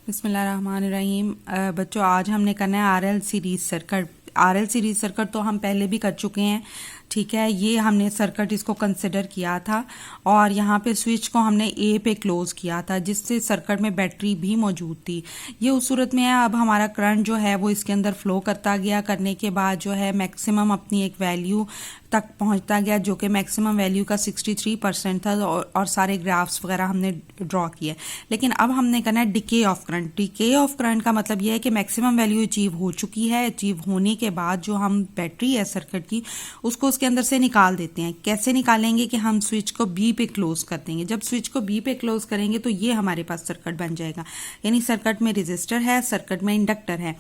बिस्मिल्लाहिर्रहमानिर्रहीम। बच्चों, आज हमने करना है RL series circuit. RL series circuit तो हम पहले भी कर चुके हैं, ठीक है। ये हमने सर्किट इसको कंसिडर किया था और यहाँ पे स्विच को हमने ए पे क्लोज किया था, जिससे सर्किट में बैटरी भी मौजूद थी। ये उस सूरत में है, अब हमारा करंट जो है वो इसके अंदर फ्लो करता गया, करने के बाद जो है मैक्सिमम अपनी एक वैल्यू तक पहुंचता गया, जो कि मैक्सिमम वैल्यू का 63% था और सारे ग्राफ्स वगैरह हमने ड्रॉ किए। लेकिन अब हमने करना है decay of current. Decay of current का मतलब यह है कि मैक्सिमम वैल्यू अचीव हो चुकी है, अचीव होने के बाद जो हम बैटरी है सर्किट की उसको उसके अंदर से निकाल देते हैं। कैसे निकालेंगे कि हम स्विच को बी पे क्लोज कर देंगे। जब स्विच को बी पे क्लोज करेंगे तो ये हमारे पास सर्किट बन जाएगा, यानी सर्किट में रेजिस्टर है, सर्किट में इंडक्टर है।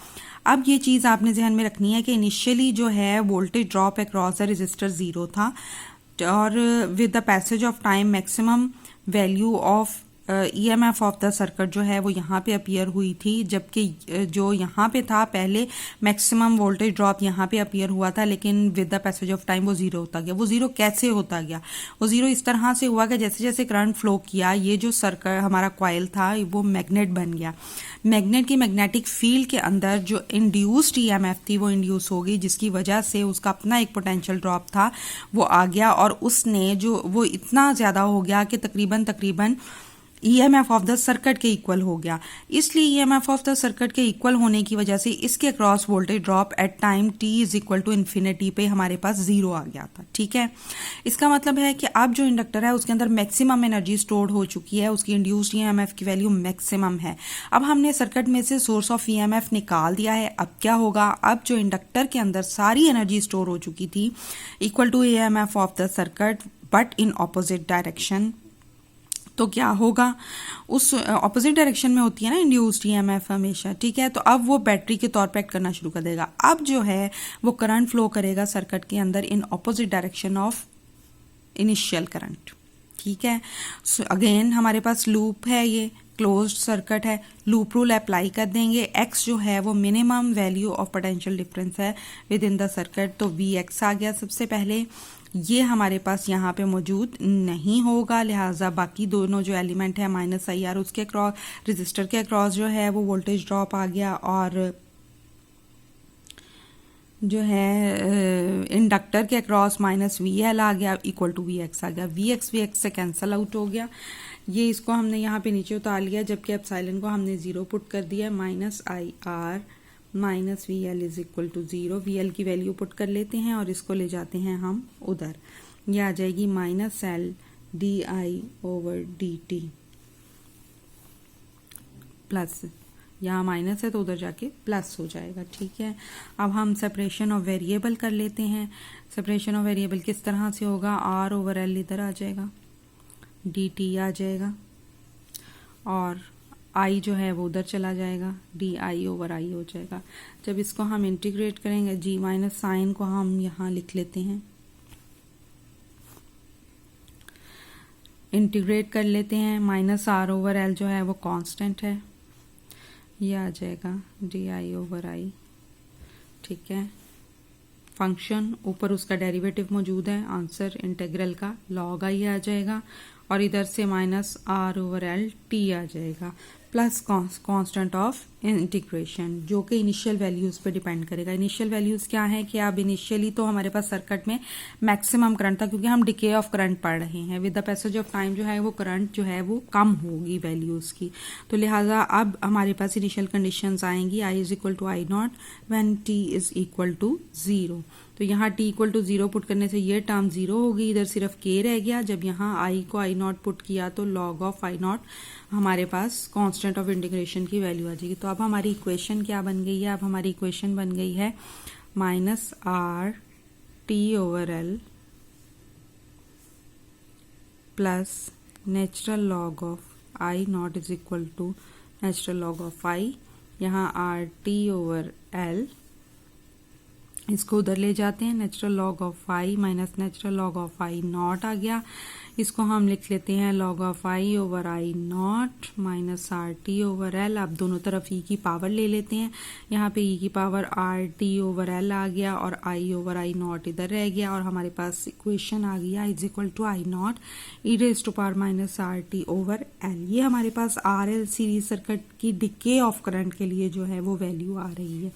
अब ये चीज़ आपने ध्यान में रखनी है कि इनिशियली जो है voltage drop across the resistor 0 था और with the passage of time maximum value of EMF of the circuit जो है वो यहाँ पे अपीयर हुई थी, जबकि जो यहाँ पे था पहले मैक्सिमम वोल्टेज ड्रॉप यहाँ पे अपीयर हुआ था, लेकिन with the passage of time वो जीरो होता गया। वो जीरो कैसे होता गया? वो जीरो इस तरह से हुआ कि जैसे जैसे करंट फ्लो किया, ये जो सर्किट हमारा कॉइल था वो मैग्नेट बन गया। मैग्नेट की मैग्नेटिक फील्ड के अंदर जो इंड्यूस्ड ईएमएफ थी वो इंड्यूस हो गई, जिसकी वजह से उसका अपना एक पोटेंशियल ड्रॉप था वो आ गया और उसने जो वो इतना ज़्यादा हो गया कि तकरीबन ईएमएफ ऑफ द सर्किट के इक्वल हो गया। इसलिए ईएमएफ ऑफ द सर्किट के इक्वल होने की वजह से इसके across voltage drop at time t is equal to infinity पे हमारे पास जीरो आ गया था, ठीक है। इसका मतलब है कि अब जो इंडक्टर है उसके अंदर मैक्सिमम एनर्जी स्टोर्ड हो चुकी है, उसकी इंड्यूस्ड ईएमएफ की वैल्यू मैक्सिमम है। अब हमने सर्किट में से सोर्स ऑफ ईएमएफ निकाल दिया है। अब क्या होगा? अब जो इंडक्टर के अंदर सारी एनर्जी स्टोर हो चुकी थी equal to EMF of the circuit but in opposite direction, तो क्या होगा? उस ऑपोजिट डायरेक्शन में होती है ना इंड्यूस्ड ईएमएफ हमेशा, ठीक है। तो अब वो बैटरी के तौर पे एक्ट करना शुरू कर देगा। अब जो है वो करंट फ्लो करेगा सर्किट के अंदर इन opposite direction of initial current, ठीक है। अगेन हमारे पास लूप है, ये क्लोज्ड सर्किट है, लूप रूल अप्लाई कर देंगे। x जो है वो minimum value of potential difference है विद इन द सर्किट, तो Vx आ गया सबसे पहले। ये हमारे पास यहाँ पे मौजूद नहीं होगा, लिहाजा बाकी दोनों जो एलिमेंट है -IR उसके अक्रॉस, रजिस्टर के अक्रॉस जो है वो वोल्टेज ड्रॉप आ गया और जो है इंडक्टर के अक्रॉस -VL आ गया इक्वल टू Vx आ गया। Vx से कैंसल आउट हो गया। ये इसको हमने यहाँ पे नीचे उतार लिया, जबकि एप्सिलॉन को हमने 0 पुट कर दिया। -IR -VL is equal to 0। VL की वैल्यू पुट कर लेते हैं और इसको ले जाते हैं हम उधर। ये आ जाएगी -L di/dt प्लस, यहाँ माइनस है तो उधर जाके प्लस हो जाएगा, ठीक है। अब हम सेपरेशन ऑफ वेरिएबल कर लेते हैं। सेपरेशन ऑफ वेरिएबल किस तरह से होगा? R/L इधर आ जाएगा, dt आ जाएगा और I जो है वो उधर चला जाएगा, di/i हो जाएगा। जब इसको हम इंटीग्रेट करेंगे, g माइनस साइन को हम यहाँ लिख लेते हैं, इंटीग्रेट कर लेते हैं। -R/L जो है वो कांस्टेंट है, ये आ जाएगा di/i, ठीक है। फंक्शन ऊपर उसका डेरिवेटिव मौजूद है, आंसर इंटीग्रल का log i आ जाएगा और इधर से -R/L t आ जाएगा प्लस कांस्टेंट ऑफ इंटीग्रेशन, जो कि इनिशियल वैल्यूज पे डिपेंड करेगा। इनिशियल वैल्यूज क्या है कि अब इनिशियली तो हमारे पास सर्किट में मैक्सिमम करंट था, क्योंकि हम डिके ऑफ करंट पढ़ रहे हैं। With the passage of time जो है वो करंट जो है वो कम होगी वैल्यूज की, तो लिहाजा अब हमारे पास इनिशियल कंडीशंस आएंगी I is equal to I0 when t is equal to 0। तो यहाँ t इक्वल टू 0 पुट करने से ये टर्म 0 होगी, इधर सिर्फ k रह गया। जब यहाँ I को I0 पुट किया तो log ऑफ I0 हमारे पास कांस्टेंट ऑफ इंटीग्रेशन की वैल्यू आ जाएगी। तो अब हमारी इक्वेशन क्या बन गई है? अब हमारी इक्वेशन बन गई है -RT/L plus natural log of I0 is equal to natural log of I, यहाँ RT/L इसको उधर ले जाते हैं, natural log of I minus natural log of I not आ गया। इसको हम लिख लेते हैं log of I over I not minus R T over L. अब दोनों तरफ ई की पावर ले लेते हैं, यहाँ पे ई की power R T over L आ गया और आई ओवर आई नॉट इधर रह गया और हमारे पास इक्वेशन आ गया is equal to I not e raise to power minus R T over L. ये हमारे पास आर एल सीरीज सर्किट की डिके ऑफ करंट के लिए जो है वो वैल्यू आ रही है।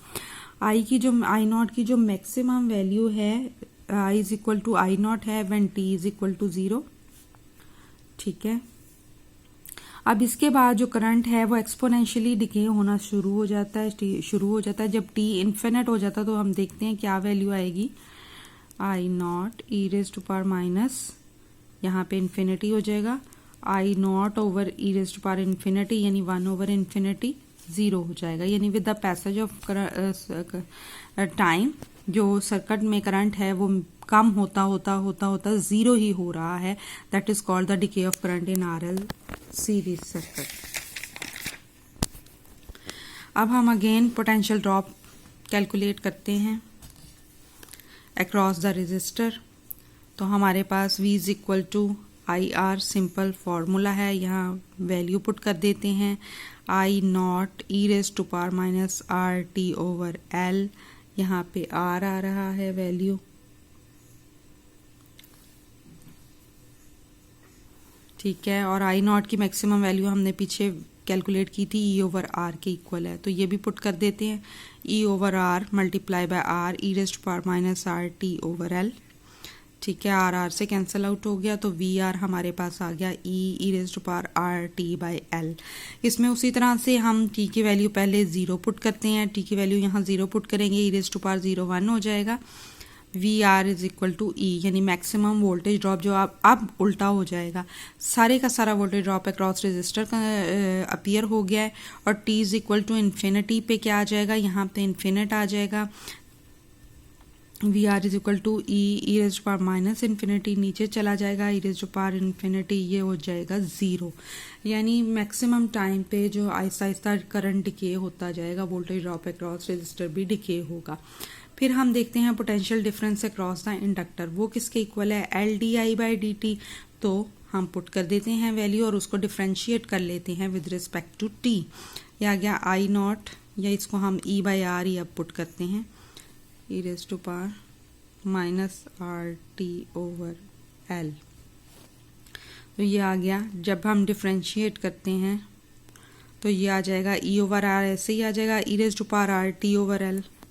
आई नॉट की जो मैक्सिमम वैल्यू है I is equal to I not है when T is equal to 0। ठीक है, अब इसके बाद जो करंट है वो एक्सपोनेंशियली डिके होना शुरू हो जाता है। जब टी इन्फिनिट हो जाता है तो हम देखते हैं क्या वैल्यू आएगी, I not e raise to power minus, यहाँ पे इन्फिनिटी हो जाएगा, I not over e raise to power infinity यानी 1 ओवर इन्फिनिटी 0 हो जाएगा। यानी with the passage of time जो सर्किट में करंट है वो कम होता 0 ही हो रहा है। That is called the decay of current in RL series circuit. अब हम अगेन पोटेंशियल ड्रॉप कैलकुलेट करते हैं अक्रॉस द रेजिस्टर। तो हमारे पास V is equal to I R, simple formula है, यहाँ वैल्यू पुट कर देते हैं, I not e raise to power minus R T over L, यहाँ पे आर आ रहा है वैल्यू। ठीक है, और आई नॉट की मैक्सिमम वैल्यू हमने पीछे कैलकुलेट की थी ई ओवर आर के इक्वल है, तो ये भी पुट कर देते हैं, E over R multiply by R e raise to power minus R T over L. ठीक है, आर आर से कैंसिल आउट हो गया तो वी आर हमारे पास आ गया e raise to power R T by L. इसमें उसी तरह से हम टी की वैल्यू पहले 0 पुट करते हैं, टी की वैल्यू यहाँ 0 पुट करेंगे, ई रेज टू पावर 0 1 हो जाएगा, V R is equal to E यानी मैक्सिमम वोल्टेज ड्रॉप जो अब उल्टा हो जाएगा, सारे का सारा वोल्टेज ड्रॉप अक्रॉस रेजिस्टर का अपीयर हो गया है और t is equal to infinity पे क्या आ जाएगा, यहाँ पे इन्फिनिट आ जाएगा, V R is equal to e raise to power minus infinity नीचे चला जाएगा, e raise to power infinity ये हो जाएगा 0। यानी मैक्सिमम टाइम पे जो आहिस्ता आहिस्ता करंट डिके होता जाएगा, वोल्टेज ड्रॉप अक्रॉस रेजिस्टर भी डिके होगा। फिर हम देखते हैं potential difference across the inductor, वो किसके इक्वल है, L D I by D T. तो हम पुट कर देते हैं वैल्यू और उसको डिफ्रेंशिएट कर लेते हैं विद रिस्पेक्ट टू टी। यह आ गया आई नॉट, या इसको हम ई बाई आर ही अब पुट करते हैं, e raise to power minus R T over L. तो ये आ गया, जब हम डिफ्रेंशिएट करते हैं तो ये आ जाएगा ई ओवर आर, ऐसे ही आ जाएगा e raise to power R T over L.